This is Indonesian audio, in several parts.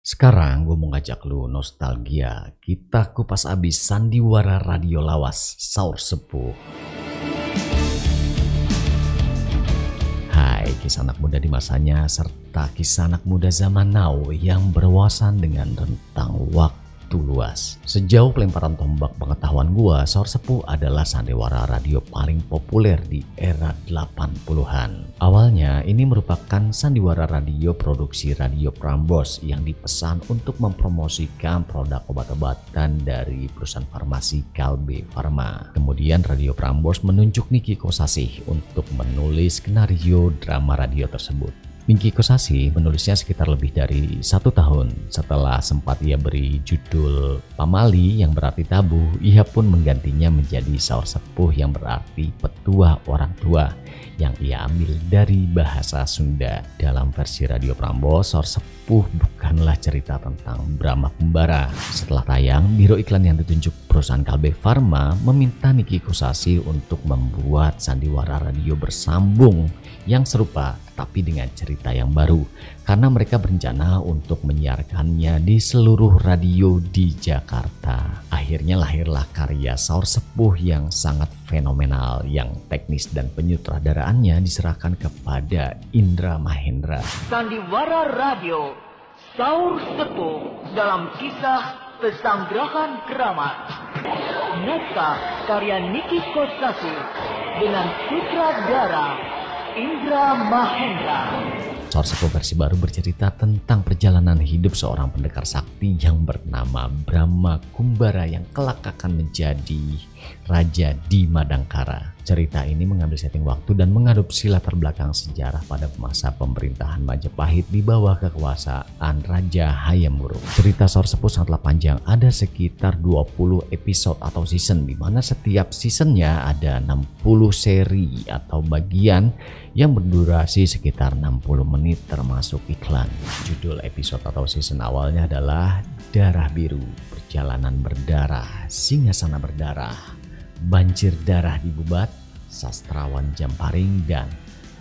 Sekarang gue mau ngajak lu nostalgia. Kita kupas abis sandiwara radio lawas Saur Sepuh. Hai kisah anak muda di masanya serta kisah anak muda zaman now yang berwawasan dengan rentang waktu luas. Sejauh pelemparan tombak pengetahuan gua, Saur Sepuh adalah sandiwara radio paling populer di era 80-an. Awalnya ini merupakan sandiwara radio produksi Radio Prambors yang dipesan untuk mempromosikan produk obat-obatan dari perusahaan farmasi Kalbe Farma. Kemudian Radio Prambors menunjuk Niki Kosasih untuk menulis skenario drama radio tersebut. Niki Kosasih menulisnya sekitar lebih dari 1 tahun. Setelah sempat ia beri judul Pamali yang berarti tabu, ia pun menggantinya menjadi Saur Sepuh yang berarti petua orang tua, yang ia ambil dari bahasa Sunda. Dalam versi Radio Prambors, Saur Sepuh bukanlah cerita tentang Brahma Kumbara. Setelah tayang, biro iklan yang ditunjuk perusahaan Kalbe Farma meminta Niki Kosasih untuk membuat sandiwara radio bersambung yang serupa tapi dengan cerita yang baru, karena mereka berencana untuk menyiarkannya di seluruh radio di Jakarta. Akhirnya lahirlah karya Saur Sepuh yang sangat fenomenal, yang teknis dan penyutradaraannya diserahkan kepada Indra Mahendra. Sandiwara Radio Saur Sepuh dalam kisah Pesanggrahan Keramat. Naskah karya Niki Kosasih dengan sutradara Indra Mahendra. Saur Sepuh versi baru bercerita tentang perjalanan hidup seorang pendekar sakti yang bernama Brahma Kumbara yang kelak akan menjadi raja di Madangkara. Cerita ini mengambil setting waktu dan mengadopsi latar belakang sejarah pada masa pemerintahan Majapahit di bawah kekuasaan Raja Hayam Wuruk. Cerita Saur Sepuh sangatlah panjang, ada sekitar 20 episode atau season, di mana setiap seasonnya ada 60 seri atau bagian yang berdurasi sekitar 60 menit termasuk iklan. Judul episode atau season awalnya adalah Darah Biru, Perjalanan Berdarah, Singgasana Berdarah, Banjir Darah di Bubat, Sastrawan Jamparing, dan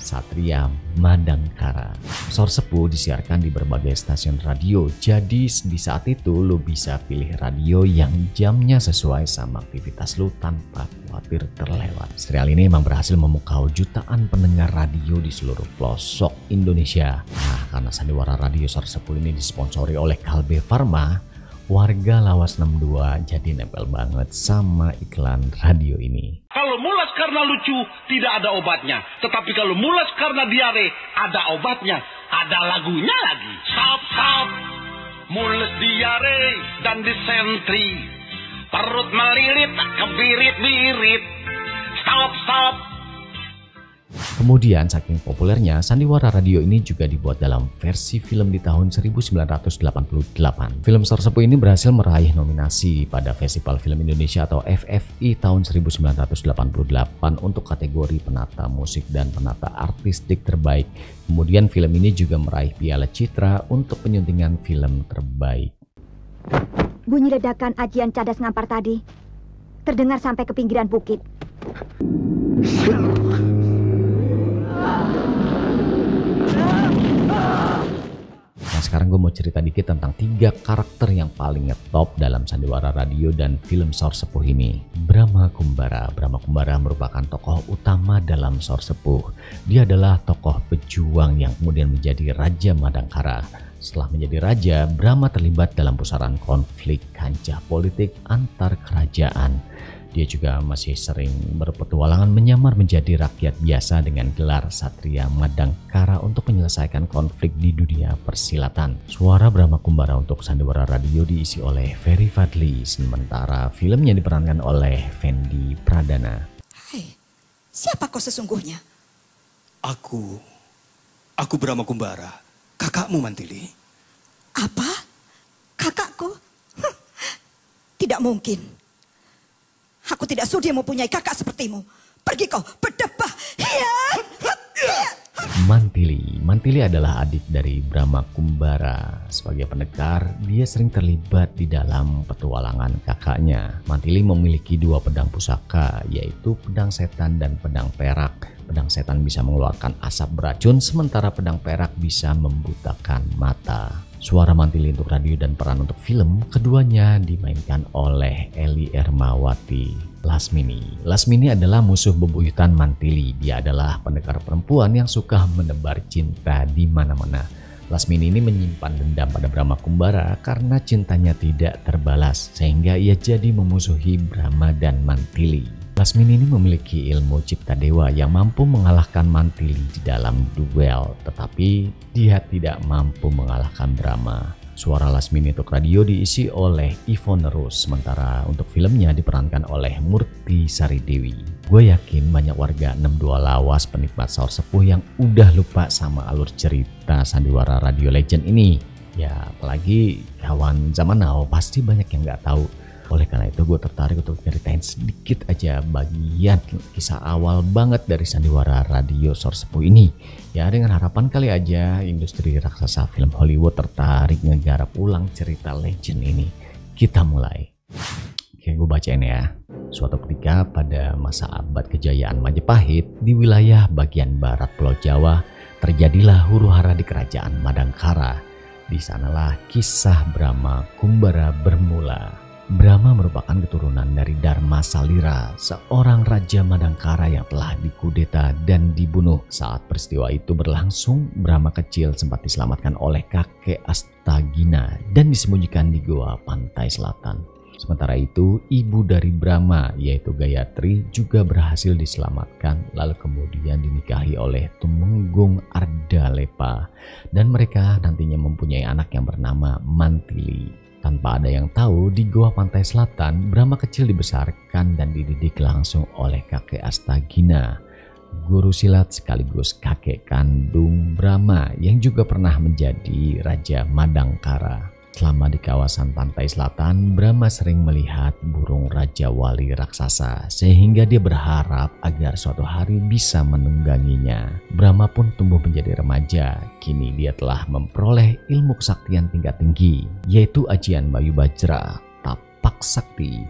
Satria Madangkara. Saur Sepuh disiarkan di berbagai stasiun radio, jadi di saat itu lo bisa pilih radio yang jamnya sesuai sama aktivitas lo tanpa khawatir terlewat. Serial ini memang berhasil memukau jutaan pendengar radio di seluruh pelosok Indonesia. Nah, karena sandiwara radio Saur Sepuh ini disponsori oleh Kalbe Farma, warga Lawas 62 jadi nempel banget sama iklan radio ini. Kalau mulas karena lucu, tidak ada obatnya. Tetapi kalau mulas karena diare, ada obatnya. Ada lagunya lagi. Stop, stop. Mules diare dan disentri. Perut melilit, kebirit-birit. Stop, stop. Kemudian saking populernya, sandiwara radio ini juga dibuat dalam versi film di tahun 1988. Film Saur Sepuh ini berhasil meraih nominasi pada Festival Film Indonesia atau FFI tahun 1988 untuk kategori penata musik dan penata artistik terbaik. Kemudian film ini juga meraih Piala Citra untuk penyuntingan film terbaik. Bunyi ledakan ajian cadas ngampar tadi terdengar sampai ke pinggiran bukit. Nah, sekarang gue mau cerita dikit tentang 3 karakter yang paling ngetop dalam sandiwara radio dan film Saur Sepuh ini. Brahma Kumbara. Brahma Kumbara merupakan tokoh utama dalam Saur Sepuh. Dia adalah tokoh pejuang yang kemudian menjadi Raja Madangkara. Setelah menjadi raja, Brahma terlibat dalam pusaran konflik kancah politik antar kerajaan. Dia juga masih sering berpetualangan menyamar menjadi rakyat biasa dengan gelar Satria Madangkara untuk menyelesaikan konflik di dunia persilatan. Suara Brahma Kumbara untuk sandiwara radio diisi oleh Ferry Fadli, sementara filmnya diperankan oleh Fendi Pradana. Hai, siapa kau sesungguhnya? Aku Brahma Kumbara, kakakmu Mantili. Apa? Kakakku? Tidak mungkin. Aku tidak sudi mempunyai kakak sepertimu. Pergi kau, berdebah. Mantili adalah adik dari Brahma Kumbara. Sebagai pendekar, dia sering terlibat di dalam petualangan kakaknya. Mantili memiliki 2 pedang pusaka, yaitu pedang setan dan pedang perak. Pedang setan bisa mengeluarkan asap beracun, sementara pedang perak bisa membutakan mata. Suara Mantili untuk radio dan peran untuk film, keduanya dimainkan oleh Eli Ermawati Lasmini. Lasmini adalah musuh bebuyutan Mantili. Dia adalah pendekar perempuan yang suka menebar cinta di mana-mana. Lasmini ini menyimpan dendam pada Brahma Kumbara karena cintanya tidak terbalas, sehingga ia jadi memusuhi Brahma dan Mantili. Lasmini ini memiliki ilmu cipta dewa yang mampu mengalahkan Mantili di dalam duel, tetapi dia tidak mampu mengalahkan Brahma. Suara Lasmini untuk radio diisi oleh Yvonne Rose, sementara untuk filmnya diperankan oleh Murti Sari Dewi. Gue yakin banyak warga 62 lawas penikmat Saur Sepuh yang udah lupa sama alur cerita sandiwara radio legend ini. Ya apalagi kawan zaman now pasti banyak yang gak tahu. Oleh karena itu gue tertarik untuk ceritain sedikit aja bagian kisah awal banget dari sandiwara radio Saur Sepuh ini. Ya dengan harapan kali aja industri raksasa film Hollywood tertarik ngegarap ulang cerita legend ini. Kita mulai. Oke, gue bacain ya. Suatu ketika pada masa abad kejayaan Majapahit di wilayah bagian barat Pulau Jawa terjadilah huru-hara di kerajaan Madangkara. Di sanalah kisah Brahma Kumbara bermula. Brahma merupakan keturunan dari Dharma Salira, seorang raja Madangkara yang telah dikudeta dan dibunuh. Saat peristiwa itu berlangsung, Brahma kecil sempat diselamatkan oleh kakek Astagina dan disembunyikan di goa pantai selatan. Sementara itu, ibu dari Brahma yaitu Gayatri juga berhasil diselamatkan lalu kemudian dinikahi oleh Tumenggung Ardalepa dan mereka nantinya mempunyai anak yang bernama Mantili. Tanpa ada yang tahu, di goa pantai selatan, Brahma kecil dibesarkan dan dididik langsung oleh kakek Astagina, guru silat sekaligus kakek kandung Brahma yang juga pernah menjadi Raja Madangkara. Selama di kawasan pantai selatan, Brahma sering melihat burung Raja Wali raksasa sehingga dia berharap agar suatu hari bisa menungganginya. Brahma pun tumbuh menjadi remaja. Kini dia telah memperoleh ilmu kesaktian tingkat tinggi, yaitu Ajian Bayu Bajra, Tapak Sakti,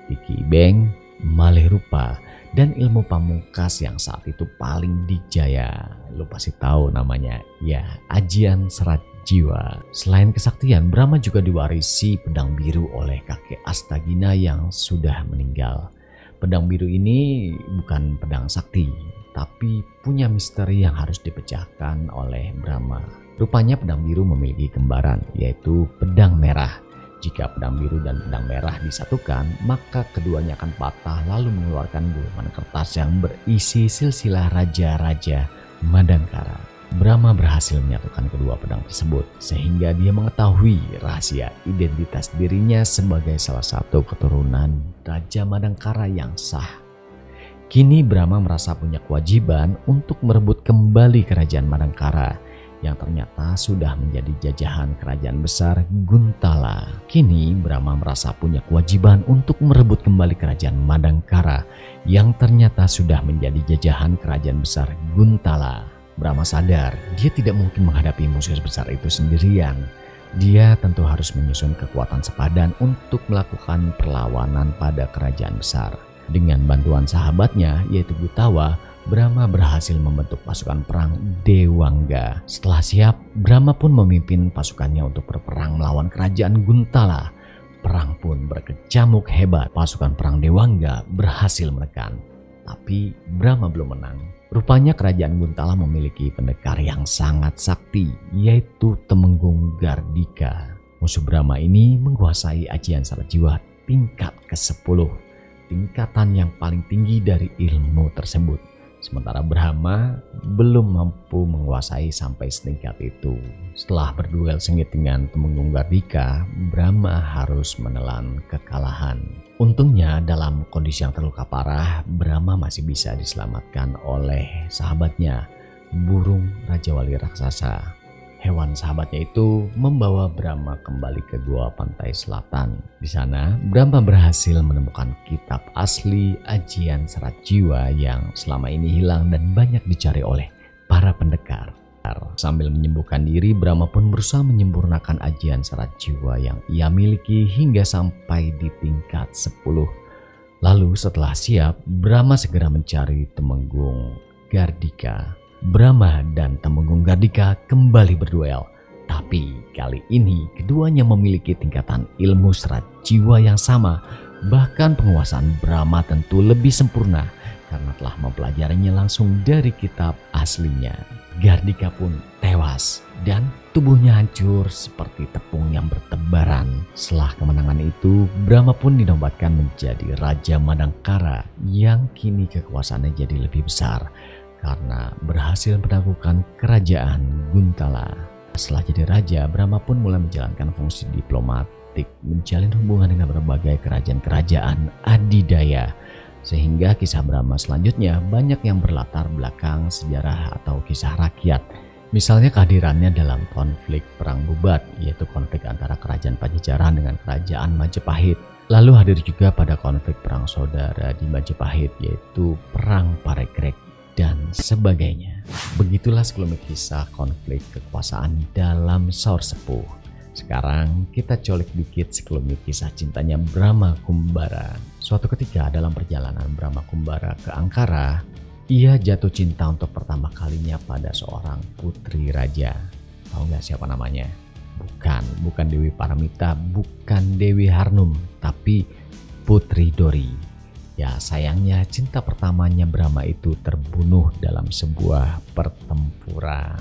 Tiki Beng, Malih Rupa, dan ilmu pamungkas yang saat itu paling dijaya. Lu pasti tahu namanya, ya Ajian Serat Jiwa. Selain kesaktian, Brahma juga diwarisi pedang biru oleh kakek Astagina yang sudah meninggal. Pedang biru ini bukan pedang sakti, tapi punya misteri yang harus dipecahkan oleh Brahma. Rupanya pedang biru memiliki kembaran, yaitu pedang merah. Jika pedang biru dan pedang merah disatukan, maka keduanya akan patah lalu mengeluarkan gulungan kertas yang berisi silsilah raja-raja Madangkara. Brahma berhasil menyatukan kedua pedang tersebut sehingga dia mengetahui rahasia identitas dirinya sebagai salah satu keturunan Raja Madangkara yang sah. Kini Brahma merasa punya kewajiban untuk merebut kembali kerajaan Madangkara yang ternyata sudah menjadi jajahan kerajaan besar Guntala. Kini Brahma merasa punya kewajiban untuk merebut kembali kerajaan Madangkara yang ternyata sudah menjadi jajahan kerajaan besar Guntala. Brahma sadar dia tidak mungkin menghadapi musuh besar itu sendirian. Dia tentu harus menyusun kekuatan sepadan untuk melakukan perlawanan pada kerajaan besar. Dengan bantuan sahabatnya yaitu Gutawa, Brahma berhasil membentuk pasukan perang Dewangga. Setelah siap, Brahma pun memimpin pasukannya untuk berperang melawan kerajaan Guntala. Perang pun berkecamuk hebat. Pasukan perang Dewangga berhasil menekan. Tapi Brahma belum menang. Rupanya kerajaan Guntala memiliki pendekar yang sangat sakti, yaitu Temenggung Gardika. Musuh Brahma ini menguasai Ajian Serat Jiwa tingkat ke-10, tingkatan yang paling tinggi dari ilmu tersebut. Sementara Brahma belum mampu menguasai sampai setingkat itu. Setelah berduel sengit dengan Temenggung Gardika, Brahma harus menelan kekalahan. Untungnya dalam kondisi yang terluka parah, Brahma masih bisa diselamatkan oleh sahabatnya, burung Raja Wali raksasa. Hewan sahabatnya itu membawa Brahma kembali ke gua pantai selatan. Di sana, Brahma berhasil menemukan kitab asli Ajian Serat Jiwa yang selama ini hilang dan banyak dicari oleh para pendekar. Sambil menyembuhkan diri, Brahma pun berusaha menyempurnakan Ajian Serat Jiwa yang ia miliki hingga sampai di tingkat 10. Lalu setelah siap, Brahma segera mencari Temenggung Gardika. Brahma dan Temenggung Gardika kembali berduel. Tapi kali ini keduanya memiliki tingkatan ilmu serat jiwa yang sama. Bahkan penguasaan Brahma tentu lebih sempurna karena telah mempelajarinya langsung dari kitab aslinya. Gardika pun tewas dan tubuhnya hancur seperti tepung yang bertebaran. Setelah kemenangan itu, Brahma pun dinobatkan menjadi Raja Madangkara yang kini kekuasaannya jadi lebih besar karena berhasil menaklukkan kerajaan Guntala. Setelah jadi raja, Brahma pun mulai menjalankan fungsi diplomatik, menjalin hubungan dengan berbagai kerajaan-kerajaan adidaya. Sehingga kisah Brahma selanjutnya banyak yang berlatar belakang sejarah atau kisah rakyat. Misalnya kehadirannya dalam konflik perang Bubat, yaitu konflik antara kerajaan Pajajaran dengan kerajaan Majapahit. Lalu hadir juga pada konflik perang saudara di Majapahit, yaitu perang Parekrek dan sebagainya. Begitulah sekelumit kisah konflik kekuasaan dalam Saur Sepuh. Sekarang kita colik dikit sekelumit kisah cintanya Brahma Kumbara. Suatu ketika dalam perjalanan Brahma Kumbara ke Angkara, ia jatuh cinta untuk pertama kalinya pada seorang putri raja. Tahu nggak siapa namanya? Bukan Dewi Paramita, bukan Dewi Harnum, tapi Putri Dori. Ya sayangnya cinta pertamanya Brahma itu terbunuh dalam sebuah pertempuran.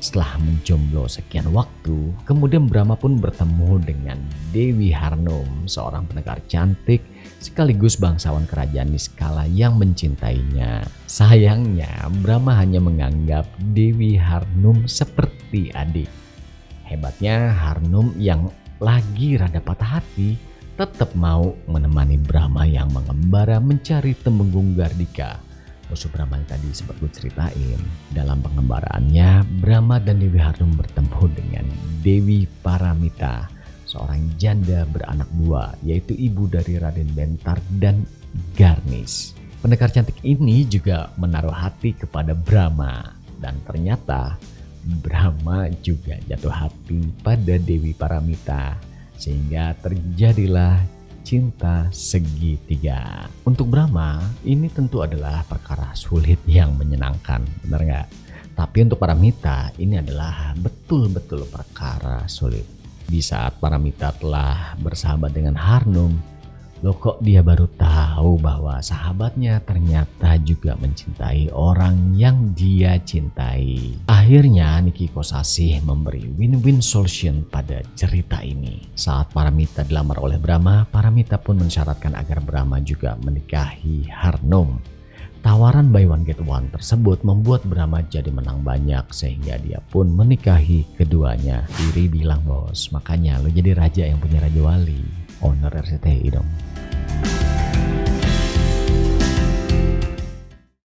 Setelah menjomblo sekian waktu, kemudian Brahma pun bertemu dengan Dewi Harnum, seorang pendekar cantik sekaligus bangsawan kerajaan Niskala yang mencintainya. Sayangnya Brahma hanya menganggap Dewi Harnum seperti adik. Hebatnya Harnum yang lagi rada patah hati tetap mau menemani Brahma yang mengembara mencari Temenggung Gardika. Musuh Brahma yang tadi sempat gue ceritain. Dalam pengembaraannya, Brahma dan Dewi Harnum bertemu dengan Dewi Paramita, seorang janda beranak dua, yaitu ibu dari Raden Bentar dan Garnis. Pendekar cantik ini juga menaruh hati kepada Brahma, dan ternyata Brahma juga jatuh hati pada Dewi Paramita, sehingga terjadilah cinta segitiga. Untuk Brahma, ini tentu adalah perkara sulit yang menyenangkan, benar nggak? Tapi untuk Paramita, ini adalah betul-betul perkara sulit. Di saat Paramita telah bersahabat dengan Harnum, loh kok dia baru tahu bahwa sahabatnya ternyata juga mencintai orang yang dia cintai. Akhirnya Niki Kosasih memberi win-win solution pada cerita ini. Saat Paramita dilamar oleh Brahma, Paramita pun mensyaratkan agar Brahma juga menikahi Harnum. Tawaran buy one get one tersebut membuat Brahma jadi menang banyak sehingga dia pun menikahi keduanya. Iri bilang, bos, makanya lo jadi raja yang punya raja wali. Owner RCTI dong.